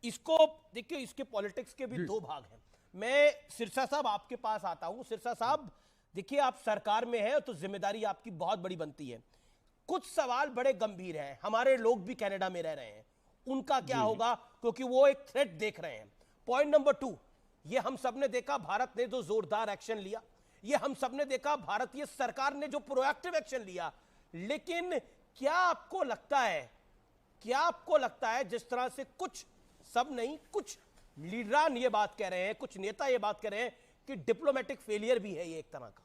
इसको देखिए, इसके पॉलिटिक्स के भी दो भाग हैं। मैं सिरसा साहब आपके पास आता हूं। सिरसा साहब देखिए, आप सरकार में हैं तो जिम्मेदारी आपकी बहुत बड़ी बनती है। कुछ सवाल बड़े गंभीर हैं। हमारे लोग भी कनाडा में रह रहे हैं, उनका क्या होगा, क्योंकि वो एक थ्रेट देख रहे हैं। पॉइंट नंबर 2, ये हम सब ने देखा भारत ने जो जोरदार एक्शन लिया, ये हम सब ने देखा भारतीय सरकार ने जो प्रोएक्टिव एक्शन लिया। लेकिन क्या आपको लगता है जिस तरह से कुछ, सब नहीं, कुछ लीडरान ये बात कह रहे हैं, कुछ नेता ये बात कह रहे हैं कि डिप्लोमेटिक फेलियर भी है ये एक तरह का?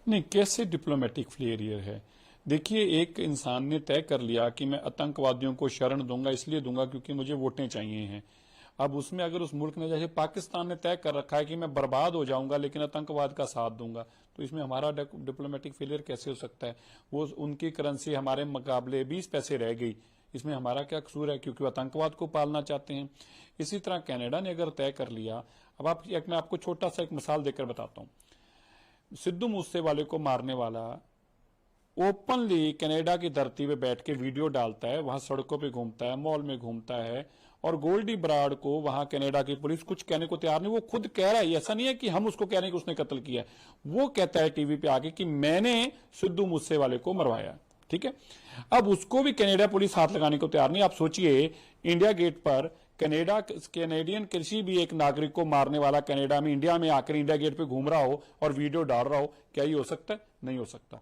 नहीं, कैसे डिप्लोमेटिक फेलियर है? देखिए, एक इंसान ने तय कर लिया कि मैं आतंकवादियों को शरण दूंगा, इसलिए दूंगा क्योंकि मुझे वोटें चाहिए हैं। अब उसमें अगर उस मुल्क ने, जैसे पाकिस्तान ने तय कर रखा है कि मैं बर्बाद हो जाऊंगा लेकिन आतंकवाद का साथ दूंगा, तो इसमें हमारा डिप्लोमेटिक फेलियर कैसे हो सकता है? वो उनकी करेंसी हमारे मुकाबले 20 पैसे रह गई, इसमें हमारा क्या कसूर है? क्योंकि वो आतंकवाद को पालना चाहते हैं। इसी तरह कनाडा ने अगर तय कर लिया, अब मैं आपको छोटा सा एक मिसाल देकर बताता हूं। सिद्धू मूसेवाले को मारने वाला ओपनली कनाडा की धरती पे बैठ के वीडियो डालता है, वहां सड़कों पे घूमता है, मॉल में घूमता है, और गोल्डी बराड़ को वहां कनाडा की पुलिस कुछ कहने को तैयार नहीं। वो खुद कह रहा है, ऐसा नहीं है कि हम उसको कह रहे हैं कि उसने कत्ल किया है, वो कहता है टीवी पे आके कि मैंने सिद्धू मूसेवाले को मरवाया। ठीक है, अब उसको भी कनाडा पुलिस हाथ लगाने को तैयार नहीं। आप सोचिए, इंडिया गेट पर कैनेडियन किसी भी एक नागरिक को मारने वाला कनाडा में, इंडिया में आकर इंडिया गेट पे घूम रहा हो और वीडियो डाल रहा हो, क्या ये हो सकता है? नहीं हो सकता।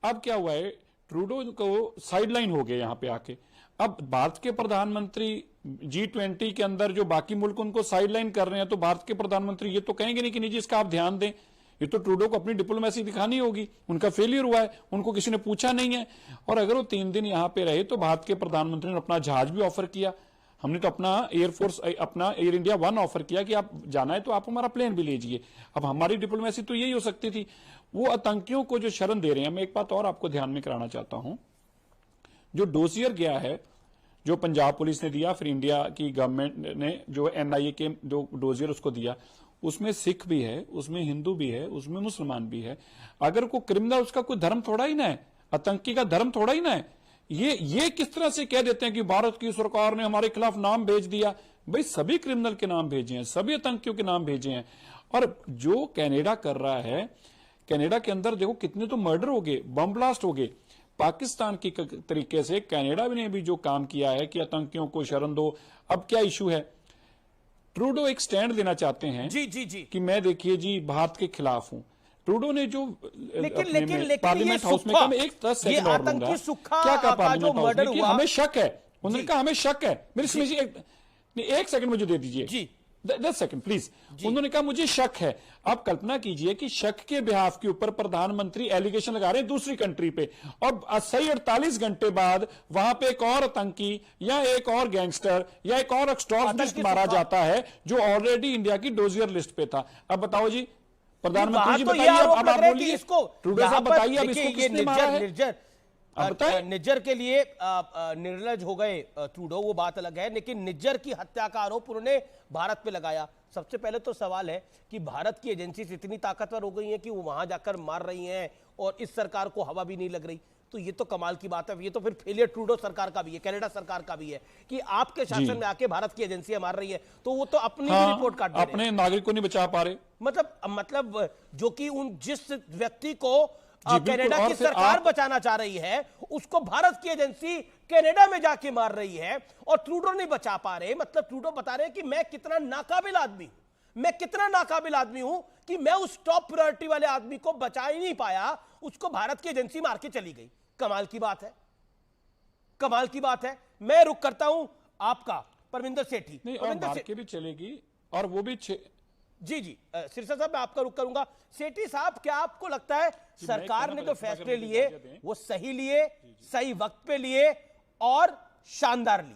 अब क्या हुआ है, ट्रूडो को साइडलाइन हो गए यहां पे आके। अब भारत के प्रधानमंत्री G20 के अंदर जो बाकी मुल्क उनको साइडलाइन कर रहे हैं, तो भारत के प्रधानमंत्री ये तो कहेंगे नहीं कि नहीं जी इसका आप ध्यान दें। ये तो ट्रूडो को अपनी डिप्लोमेसी दिखानी होगी। उनका फेलियर हुआ है, उनको किसी ने पूछा नहीं है। और अगर वो 3 दिन यहां पे रहे तो भारत के प्रधानमंत्री ने अपना जहाज भी ऑफर किया। हमने तो अपना एयरफोर्स, अपना एयर इंडिया 1 ऑफर किया कि आप जाना है तो आप हमारा प्लेन भी लीजिए। अब हमारी डिप्लोमेसी तो यही हो सकती थी। वो आतंकियों को जो शरण दे रहे हैं, मैं एक बात और आपको ध्यान में कराना चाहता हूं। जो डोसियर गया है, जो पंजाब पुलिस ने दिया, फिर इंडिया की गवर्नमेंट ने जो NIA के जो डोजियर उसको दिया, उसमें सिख भी है, उसमें हिंदू भी है, उसमें मुसलमान भी है। अगर कोई क्रिमिनल, उसका कोई धर्म थोड़ा ही ना है, आतंकी का धर्म थोड़ा ही ना है। ये किस तरह से कह देते हैं कि भारत की सरकार ने हमारे खिलाफ नाम भेज दिया? भाई, सभी क्रिमिनल के नाम भेजे हैं, सभी आतंकियों के नाम भेजे हैं। और जो कनाडा कर रहा है, कनाडा के अंदर देखो कितने तो मर्डर हो गए, बम ब्लास्ट हो गए। पाकिस्तान की तरीके से कनाडा ने भी जो काम किया है कि आतंकियों को शरण दो। अब क्या इशू है, ट्रूडो एक स्टैंड लेना चाहते हैं जी कि मैं, देखिए जी, भारत के खिलाफ हूं। ट्रूडो ने जो पार्लियामेंट हाउस में कहा, मैं एक 10 सेकंड और लूंगा, क्या कहा पार्लियामेंट हाउस में कि हमें शक है। उन्होंने कहा हमें शक है। मेरी एक सेकंड मुझे दे दीजिए, 10 सेकंड प्लीज। उन्होंने कहा मुझे शक है। आप कल्पना कीजिए कि शक के बिहाफ के ऊपर प्रधानमंत्री एलिगेशन लगा रहे हैं दूसरी कंट्री पे, और सही 48 घंटे बाद वहां पे एक और आतंकी या एक और गैंगस्टर या एक और एक्सट्रॉमिस्ट मारा जाता है जो ऑलरेडी इंडिया की डोजियर लिस्ट पे था। अब बताओ जी, प्रधानमंत्री जी बताइए, अब आप बोलिए, ट्रूडो साहब बताइए, अब इसको किसने मारा है? निज्जर के लिए निर्लज हो गए ट्रूडो, वो बात अलग है, लेकिन निज्जर की हत्या का आरोप उन्होंने भारत पे लगाया। सबसे पहले तो सवाल है कि भारत की एजेंसी इतनी ताकतवर हो गई है कि वो वहां जाकर मार रही हैं और इस सरकार को हवा भी नहीं लग रही। तो ये तो कमाल की बात है। ये तो फिर फेलियर ट्रूडो सरकार का भी है, कनाडा सरकार का भी है कि आपके शासन में आके भारत की एजेंसियां मार रही है, तो वो तो अपनी रिपोर्ट काट दे, अपने नागरिक को नहीं बचा पा रहे। मतलब जो कि जिस व्यक्ति को कनाडा की सरकार बचाना चाह रही है, उसको भारत की एजेंसी कनाडा में जाके मार रही है और ट्रूडो नहीं बचा पा रहे। मतलब ट्रूडो बता रहे हैं कि मैं कितना नाकाबिल आदमी हूं कि मैं उस टॉप प्रायोरिटी वाले आदमी को बचा ही नहीं पाया, उसको भारत की एजेंसी मार के चली गई। कमाल की बात है। मैं रुक करता हूं आपका परमिंदर सेठी। के भी चलेगी और वो भी जी सिरसा साहब, मैं आपका रुक करूंगा। सेठी साहब, क्या आपको लगता है सरकार ने जो फैसले लिए वो सही लिए, सही वक्त पे लिए और शानदार लिए?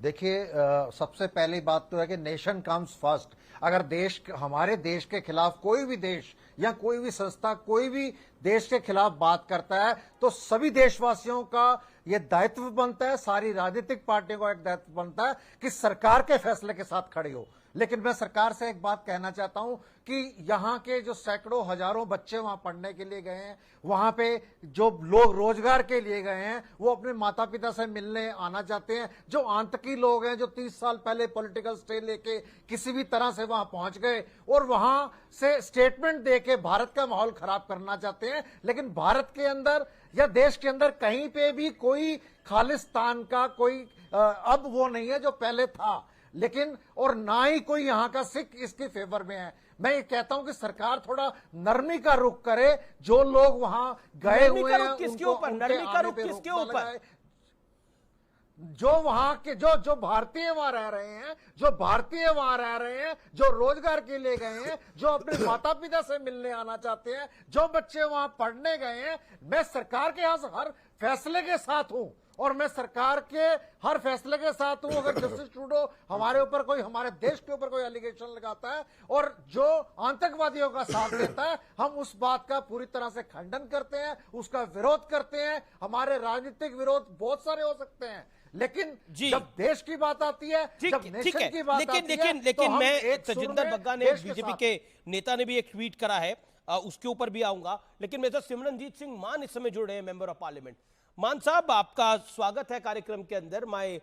देखिए, सबसे पहली बात तो है कि नेशन कम्स फर्स्ट। अगर हमारे देश के खिलाफ कोई भी देश या कोई भी संस्था कोई भी देश के खिलाफ बात करता है तो सभी देशवासियों का यह दायित्व बनता है, सारी राजनीतिक पार्टियों का एक दायित्व बनता है कि सरकार के फैसले के साथ खड़े हो। लेकिन मैं सरकार से एक बात कहना चाहता हूं कि यहां के जो सैकड़ों हजारों बच्चे वहां पढ़ने के लिए गए हैं, वहां पे जो लोग रोजगार के लिए गए हैं, वो अपने माता पिता से मिलने आना चाहते हैं। जो आतंकी लोग हैं, जो 30 साल पहले पॉलिटिकल स्टे लेके किसी भी तरह से वहां पहुंच गए और वहां से स्टेटमेंट देके भारत का माहौल खराब करना चाहते हैं। लेकिन भारत के अंदर या देश के अंदर कहीं पे भी कोई खालिस्तान का कोई अब वो नहीं है जो पहले था, लेकिन और ना ही कोई यहां का सिख इसके फेवर में है। मैं ये कहता हूं कि सरकार थोड़ा नरमी का रुख करे। जो लोग वहां गए हुए हैं किसके उनको ऊपर? उनके नरमी का आने रुख पे किसके रोक ना ऊपर? लगाए। जो वहां के जो भारतीय वहां रह रहे हैं, जो भारतीय वहां रह रहे हैं, जो रोजगार के लिए गए हैं, जो अपने माता पिता से मिलने आना चाहते हैं, जो बच्चे वहां पढ़ने गए हैं, मैं सरकार के यहां हर फैसले के साथ हूं और मैं सरकार के हर फैसले के साथ हूं। अगर जस्टिस ट्रूडो हमारे ऊपर कोई, हमारे देश के ऊपर कोई एलिगेशन लगाता है और जो आतंकवादियों का साथ देता है, हम उस बात का पूरी तरह से खंडन करते हैं, उसका विरोध करते हैं। हमारे राजनीतिक विरोध बहुत सारे हो सकते हैं, लेकिन जब देश की बात आती है, जब नेशन की बात आती है, लेकिन मैं तजिंदर बग्गा ने, बीजेपी के नेता ने भी एक ट्वीट करा है, उसके ऊपर भी आऊंगा। लेकिन मेरे साथ सिमरनजीत सिंह मान इस समय जुड़ रहे हैं, मेंबर ऑफ पार्लियामेंट। मान साहब, आपका स्वागत है कार्यक्रम के अंदर। My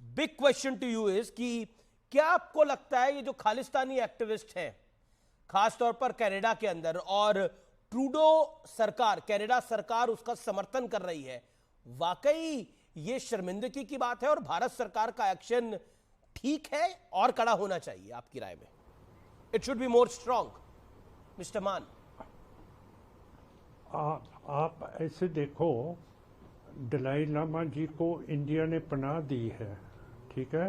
big question to you is कि क्या आपको लगता है ये जो खालिस्तानी एक्टिविस्ट हैं, खासतौर पर कनाडा के अंदर, और ट्रूडो सरकार, कनाडा सरकार उसका समर्थन कर रही है, वाकई ये शर्मिंदगी की बात है और भारत सरकार का एक्शन ठीक है और कड़ा होना चाहिए आपकी राय में? It should be more strong, mister मान। आप ऐसे देखो, दलाई लामा जी को इंडिया ने पनाह दी है, ठीक है।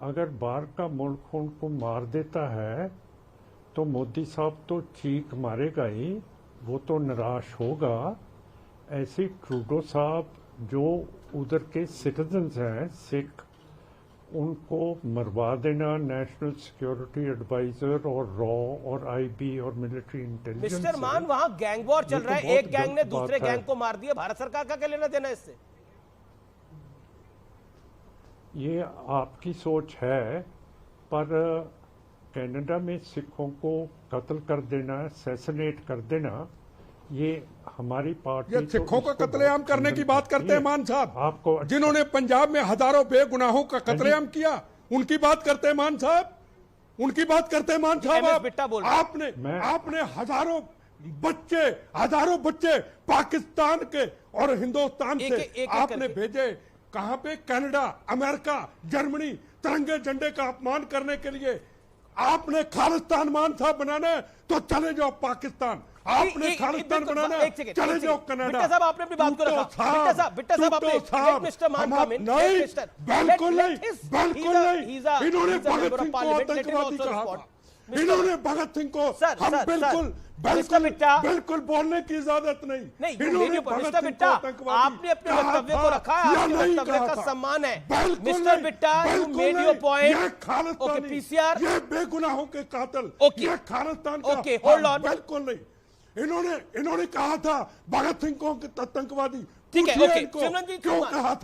अगर बाहर का मुल्क उनको मार देता है तो मोदी साहब तो चीख मारेगा ही, वो तो निराश होगा। ऐसे ट्रूडो साहब जो उधर के सिटीजन्स हैं सिख, उनको मरवा देना नेशनल सिक्योरिटी एडवाइजर और रॉ और आईबी और मिलिट्री इंटेलिजेंस। मिस्टर मान, वहां गैंग वॉर चल रहा है, एक गैंग ने दूसरे गैंग को मार दिया, भारत सरकार का क्या लेना देना इससे? ये आपकी सोच है, पर कनाडा में सिखों को कत्ल कर देना, असैसिनेट कर देना, ये हमारी पार्टी ये सिखों का कत्लेआम करने की बात करते हैं मान साहब, आपको जिन्होंने पंजाब में हजारों बेगुनाहों का कत्लेआम किया, उनकी बात करते हैं मान साहब, उनकी बात करते हैं मान साहब। आपने हजारों बच्चे पाकिस्तान के और हिंदुस्तान से आपने भेजे कहां पे? कनाडा, अमेरिका, जर्मनी, तिरंगे झंडे का अपमान करने के लिए। आपने खालिस्तान मान साहब बनाना है तो चले जाओ पाकिस्तान, आपने खालिस्तान बनाना है चले जाओ कनाडा। बिट्टा साहब, आपने अपनी बात को रखा। बिट्टा साहब आपने, मिस्टर मान कम इन। नहीं, बिल्कुल नहीं, बिल्कुल नहीं। इन्होंने भगत सिंह को आतंकवादी कहा था, इन्होंने भगत सिंह को, हम बिल्कुल बोलने की इजाजत नहीं। इन्होंने भगत सिंह को आतंकवादी, आपने अपने वक्तव्य को रखा है, आपके वक्तव्य का सम्मान है। Mister Bitta, you made your point. Okay, PCR, ये बेगुनाहों के कातिल, ये खालिस्तान का, ओके, होल्ड ऑन। बिल्कुल नहीं। इन्होंने कहा था भगत सिंह को आतंकवादी। ठीक है, ओके।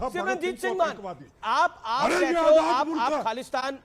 सिमरनजीत सिंह मान, आप खालिस्तान